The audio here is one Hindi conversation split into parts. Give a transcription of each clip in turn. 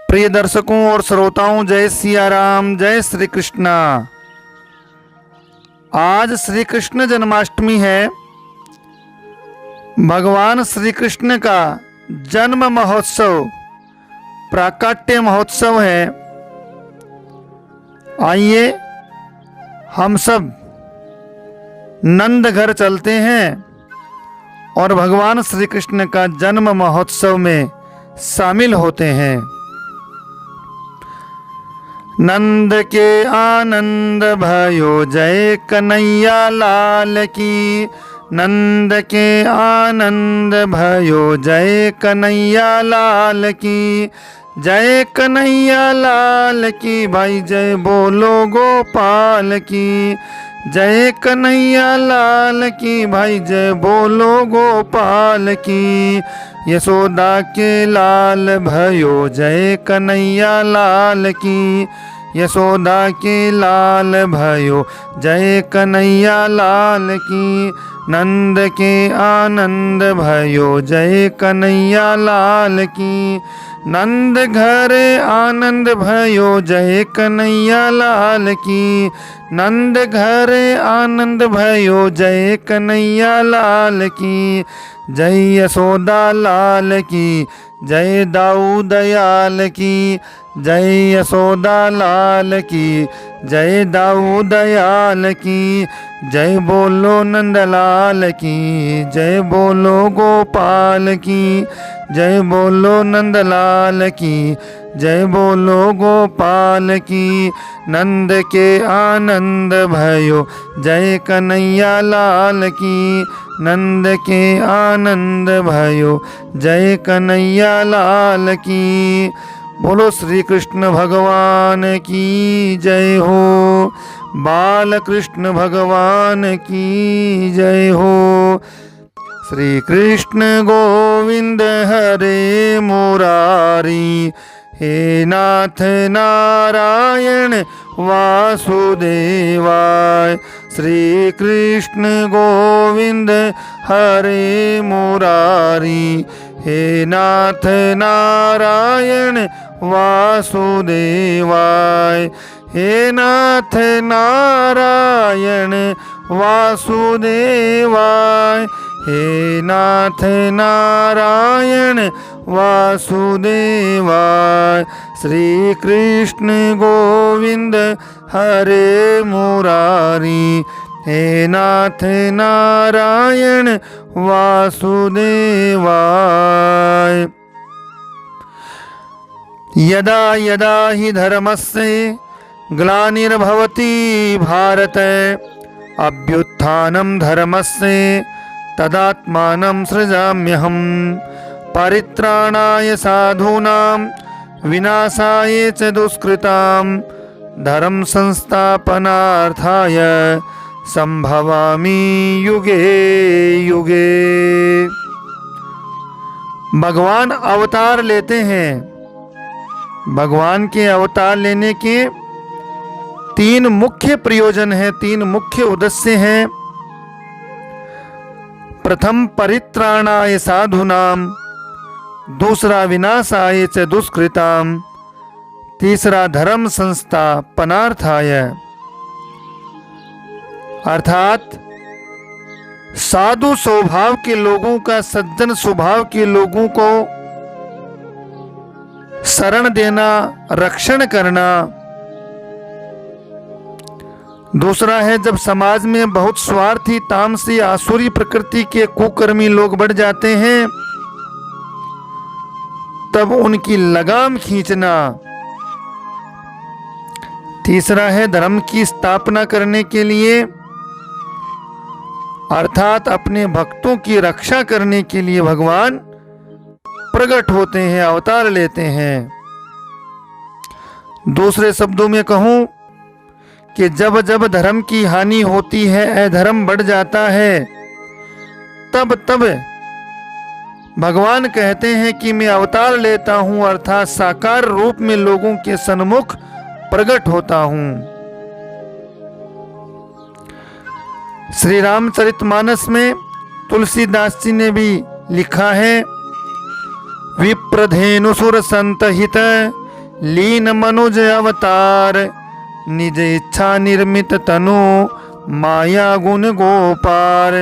प्रिय दर्शकों और श्रोताओं, जय सिया राम, जय श्री कृष्णा। आज श्री कृष्ण जन्माष्टमी है। भगवान श्री कृष्ण का जन्म महोत्सव, प्राकट्य महोत्सव है। आइए हम सब नंद घर चलते हैं और भगवान श्री कृष्ण का जन्म महोत्सव में शामिल होते हैं। नंद के आनंद भयो जय कन्हैया लाल की, नंद के आनंद भयो जय कन्हैया लाल की, जय कन्हैया लाल की, भाई जय बोलो गोपाल की, जय कन्हैया लाल की, भाई जय बोलो गोपाल की। यशोदा के लाल भयो जय कन्हैया लाल की, यशोदा के लाल भयो जय कन्हैया लाल की, नंद के आनंद भयो जय कन्हैया लाल की, नंद घर आनंद भयो जय कन्हैया लाल की, नंद घर आनंद भयो जय कन्हैया लाल की, जय यशोदा लाल की, जय दाऊ दयाल की, जय यशोदा लाल की, जय दाऊ दयाल की, जय बोलो नंदलाल की, जय बोलो गोपाल की, जय बोलो नंदलाल की, जय बोलो गोपाल की, नंद के आनंद भयो जय कन्हैया लाल की, नंद के आनंद भयो जय कन्हैया लाल की। बोलो श्री कृष्ण भगवान की जय हो, बाल कृष्ण भगवान की जय हो। श्री कृष्ण गोविंद हरे मुरारी, हे नाथ नारायण वासुदेवाय। श्री कृष्ण गोविंद हरे मुरारी, हे नाथ नारायण वासुदेवाय, हे नाथ नारायण वासुदेवाय, हे नाथ नारायण वासुदेवाय। श्री कृष्ण गोविंद हरे मुरारी, हे नाथ नारायण वासुदेवाय। यदा यदा हि धर्मस्य ग्लानिर्भवति भारत, अभ्युत्थानं धर्मस्य तदात्मानं सृजाम्यहम्। परित्राणाय साधूनां विनाशाय च दुष्कृतां, धर्म संस्थापनार्थाय संभवामि युगे युगे। भगवान अवतार लेते हैं। भगवान के अवतार लेने के तीन मुख्य प्रयोजन हैं, तीन मुख्य उद्देश्य हैं। प्रथम परित्राणाय साधूनां, दूसरा विनाशाय च दुष्कृतां, तीसरा धर्म संस्थापनार्थाय। अर्थात साधु स्वभाव के लोगों का, सज्जन स्वभाव के लोगों को शरण देना, रक्षण करना। दूसरा है जब समाज में बहुत स्वार्थी, तामसी, आसुरी प्रकृति के कुकर्मी लोग बढ़ जाते हैं, तब उनकी लगाम खींचना। तीसरा है धर्म की स्थापना करने के लिए, अर्थात अपने भक्तों की रक्षा करने के लिए भगवान प्रकट होते हैं, अवतार लेते हैं। दूसरे शब्दों में कहूं कि जब जब धर्म की हानि होती है, अधर्म बढ़ जाता है, तब तब भगवान कहते हैं कि मैं अवतार लेता हूं, अर्थात साकार रूप में लोगों के सन्मुख प्रकट होता हूं। श्री रामचरितमानस में तुलसीदास जी ने भी लिखा है, विप्रधेनुसुर संतहित लीन मनुज अवतार, निज इच्छा निर्मित तनु, माया गुण गोपार।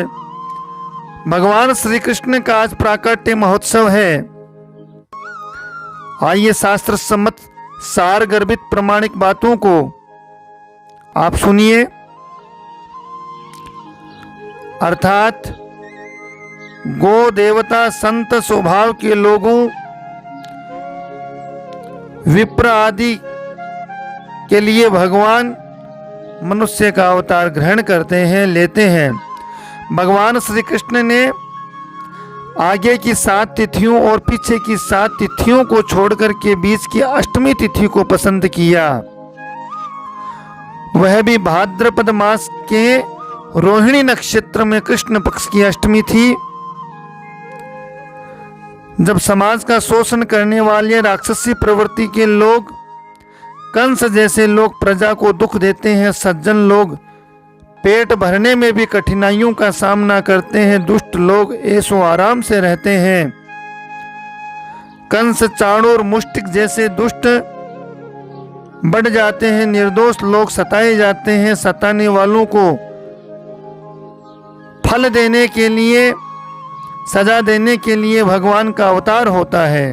भगवान श्री कृष्ण का आज प्राकट्य महोत्सव है। आइए शास्त्र सम्मत सार गर्भित प्रमाणिक बातों को आप सुनिए। अर्थात गो देवता संत स्वभाव के लोगों, विप्र आदि के लिए भगवान मनुष्य का अवतार ग्रहण करते हैं, लेते हैं। भगवान श्री कृष्ण ने आगे की 7 तिथियों और पीछे की 7 तिथियों को छोड़कर के बीच की अष्टमी तिथि को पसंद किया। वह भी भाद्रपद मास के रोहिणी नक्षत्र में कृष्ण पक्ष की अष्टमी थी, जब समाज का शोषण करने वाले राक्षसी प्रवृत्ति के लोग, कंस जैसे लोग प्रजा को दुख देते हैं, सज्जन लोग पेट भरने में भी कठिनाइयों का सामना करते हैं, दुष्ट लोग ऐशो आराम से रहते हैं। कंस, चाणूर, मुष्टिक जैसे दुष्ट बढ़ जाते हैं, निर्दोष लोग सताए जाते हैं। सताने वालों को फल देने के लिए, सजा देने के लिए भगवान का अवतार होता है।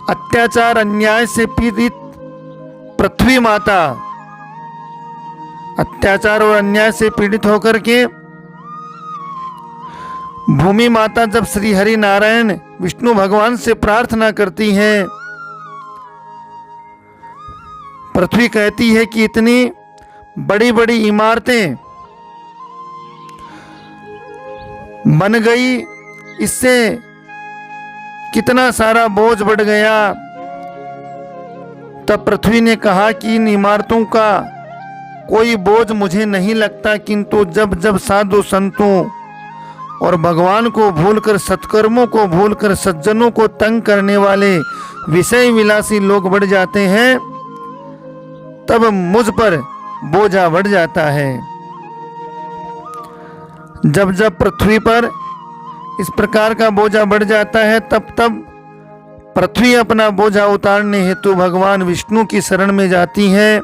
अत्याचार अन्याय से पीड़ित पृथ्वी माता, अत्याचार और अन्याय से पीड़ित होकर के भूमि माता जब श्री हरि नारायण विष्णु भगवान से प्रार्थना करती हैं, पृथ्वी कहती है कि इतनी बड़ी बड़ी इमारतें बन गई, इससे कितना सारा बोझ बढ़ गया। तब पृथ्वी ने कहा कि इन इमारतों का कोई बोझ मुझे नहीं लगता, किंतु जब जब साधु संतों और भगवान को भूलकर, सत्कर्मों को भूलकर सज्जनों को तंग करने वाले विषय विलासी लोग बढ़ जाते हैं, तब मुझ पर बोझा बढ़ जाता है। जब जब पृथ्वी पर इस प्रकार का बोझा बढ़ जाता है, तब तब पृथ्वी अपना बोझा उतारने हेतु भगवान विष्णु की शरण में जाती है।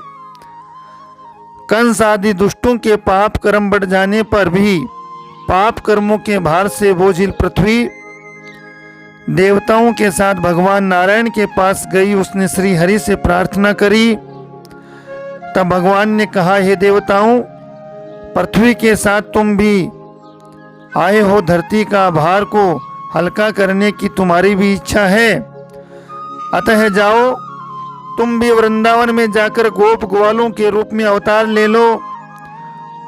कंस आदि दुष्टों के पाप कर्म बढ़ जाने पर भी पाप कर्मों के भार से बोझिल पृथ्वी देवताओं के साथ भगवान नारायण के पास गई। उसने श्री हरि से प्रार्थना करी। तब भगवान ने कहा, हे देवताओं, पृथ्वी के साथ तुम भी आए हो, धरती का भार को हल्का करने की तुम्हारी भी इच्छा है, अतः जाओ, तुम भी वृंदावन में जाकर गोप ग्वालों के रूप में अवतार ले लो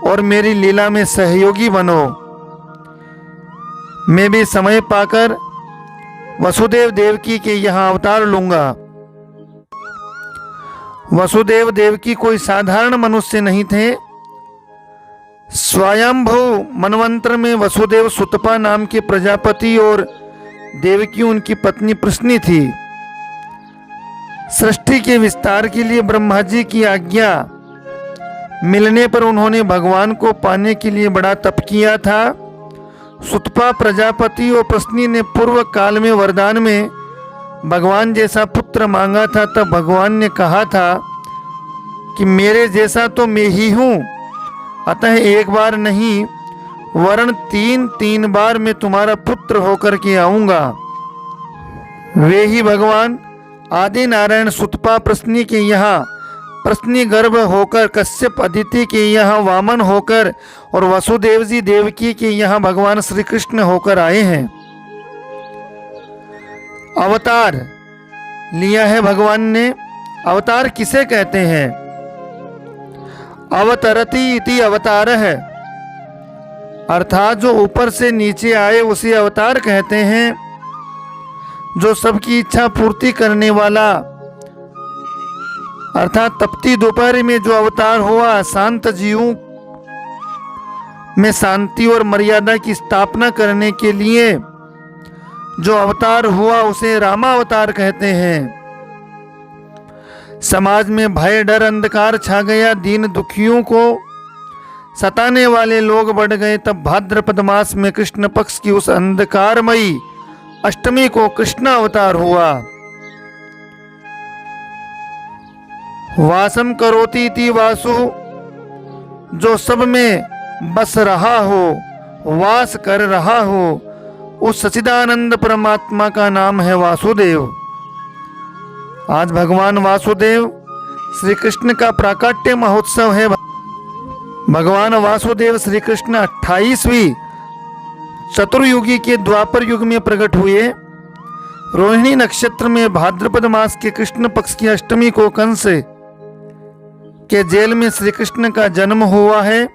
और मेरी लीला में सहयोगी बनो। मैं भी समय पाकर वसुदेव देवकी के यहाँ अवतार लूंगा। वसुदेव देवकी कोई साधारण मनुष्य नहीं थे। स्वयंभू मनवंतर में वसुदेव सुतपा नाम के प्रजापति और देवकी उनकी पत्नी प्रश्नी थी। सृष्टि के विस्तार के लिए ब्रह्मा जी की आज्ञा मिलने पर उन्होंने भगवान को पाने के लिए बड़ा तप किया था। सुतपा प्रजापति और प्रश्नी ने पूर्व काल में वरदान में भगवान जैसा पुत्र मांगा था। तब भगवान ने कहा था कि मेरे जैसा तो मैं ही हूँ, अतः एक बार नहीं वरण 3 बार मैं तुम्हारा पुत्र होकर के आऊंगा। वे ही भगवान आदि नारायण सुतपा प्रश्नी के यहाँ प्रश्नी गर्भ होकर, कश्यप अदिति के यहाँ वामन होकर और वसुदेव जी देवकी के यहाँ भगवान श्री कृष्ण होकर आए हैं। अवतार लिया है भगवान ने। अवतार किसे कहते हैं? अवतरति इति अवतार है, अर्थात जो ऊपर से नीचे आए उसे अवतार कहते हैं। जो सबकी इच्छा पूर्ति करने वाला, अर्थात तपती दोपहर में जो अवतार हुआ, शांत जीवों में शांति और मर्यादा की स्थापना करने के लिए जो अवतार हुआ उसे रामावतार कहते हैं। समाज में भय डर अंधकार छा गया, दीन दुखियों को सताने वाले लोग बढ़ गए। तब भाद्रपद मास में कृष्ण पक्ष की उस अंधकारमयी अष्टमी को कृष्ण अवतार हुआ। वासम करोति इति वासु, जो सब में बस रहा हो, वास कर रहा हो, उस सच्चिदानंद परमात्मा का नाम है वासुदेव। आज भगवान वासुदेव श्री कृष्ण का प्राकट्य महोत्सव है। भगवान वासुदेव श्री कृष्ण 28वीं चतुर्युगी के द्वापर युग में प्रकट हुए। रोहिणी नक्षत्र में भाद्रपद मास के कृष्ण पक्ष की अष्टमी को कंस के जेल में श्री कृष्ण का जन्म हुआ है।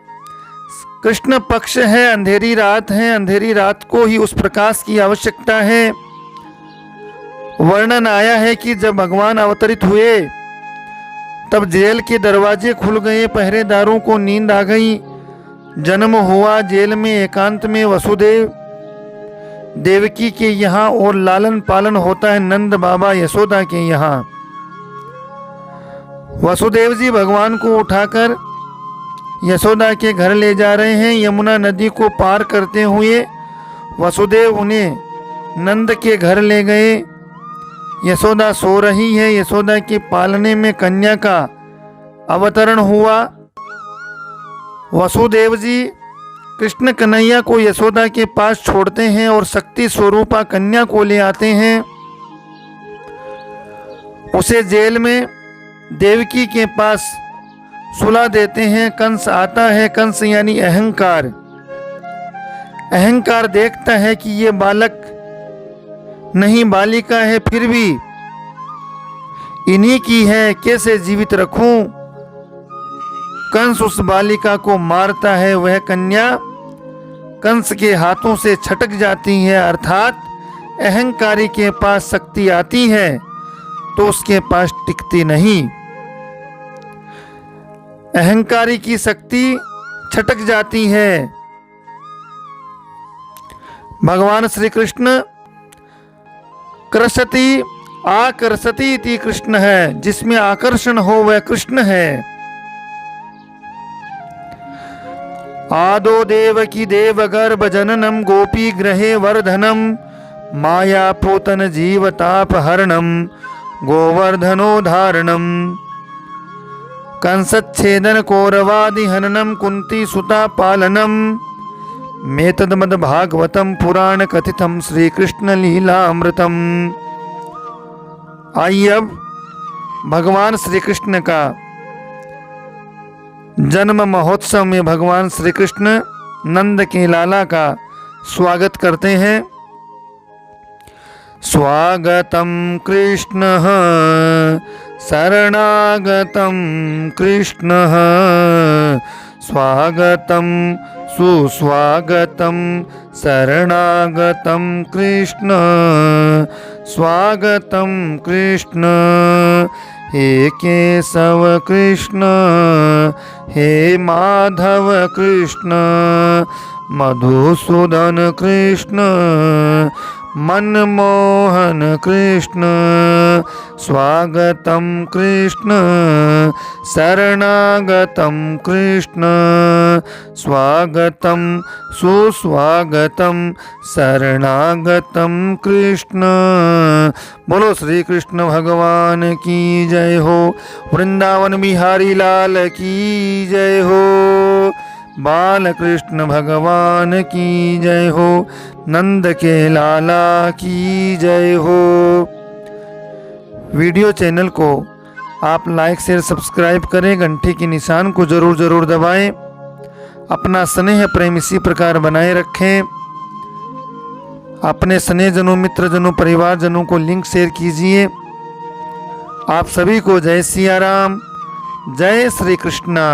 कृष्ण पक्ष है, अंधेरी रात है, अंधेरी रात को ही उस प्रकाश की आवश्यकता है। वर्णन आया है कि जब भगवान अवतरित हुए तब जेल के दरवाजे खुल गए, पहरेदारों को नींद आ गई। जन्म हुआ जेल में एकांत में वसुदेव देवकी के यहाँ, और लालन पालन होता है नंद बाबा यशोदा के यहाँ। वसुदेव जी भगवान को उठाकर यशोदा के घर ले जा रहे हैं। यमुना नदी को पार करते हुए वसुदेव उन्हें नंद के घर ले गए। यशोदा सो रही है। यशोदा के पालने में कन्या का अवतरण हुआ। वसुदेव जी कृष्ण कन्हैया को यशोदा के पास छोड़ते हैं और शक्ति स्वरूपा कन्या को ले आते हैं। उसे जेल में देवकी के पास सुला देते हैं। कंस आता है। कंस यानी अहंकार। अहंकार देखता है कि ये बालक नहीं बालिका है, फिर भी इन्हीं की है, कैसे जीवित रखूं। कंस उस बालिका को मारता है। वह कन्या कंस के हाथों से छटक जाती है। अर्थात अहंकारी के पास शक्ति आती है तो उसके पास टिकती नहीं। अहंकारी की शक्ति छटक जाती है। भगवान श्री कृष्ण कृषति आकर्षति इति कृष्ण है, जिसमें आकर्षण हो वह कृष्ण है। आदो देवकी देवगर्भ जननम गोपी ग्रहे वर्धनम माया पूतन जीवतापहरणम गोवर्धनोधारणम कंसच्छेदन कौरवादि हननम कुंती सुता पालनम मेतद भागवतम पुराण कथितम श्री कृष्ण लीलामृतम। आइए अब भगवान श्री कृष्ण का जन्म महोत्सव में भगवान श्री कृष्ण नंद के लाला का स्वागत करते हैं। स्वागतम कृष्ण शरणागतम कृष्ण स्वागतम सुस्वागतम शरणागतम कृष्ण स्वागतम कृष्ण। हे केशव कृष्ण हे माधव कृष्ण मधुसूदन कृष्ण मनमोहन कृष्ण स्वागतम कृष्ण शरणागतम कृष्ण स्वागतम सुस्वागतम शरणागतम कृष्ण। बोलो श्री कृष्ण भगवान की जय हो। वृंदावन बिहारी लाल की जय हो। बाल कृष्ण भगवान की जय हो। नंद के लाला की जय हो। वीडियो चैनल को आप लाइक शेयर सब्सक्राइब करें। घंटे के निशान को जरूर दबाएं। अपना स्नेह प्रेम इसी प्रकार बनाए रखें। अपने स्नेहजनों मित्रजनों परिवारजनों को लिंक शेयर कीजिए। आप सभी को जय सिया राम, जय श्री कृष्णा।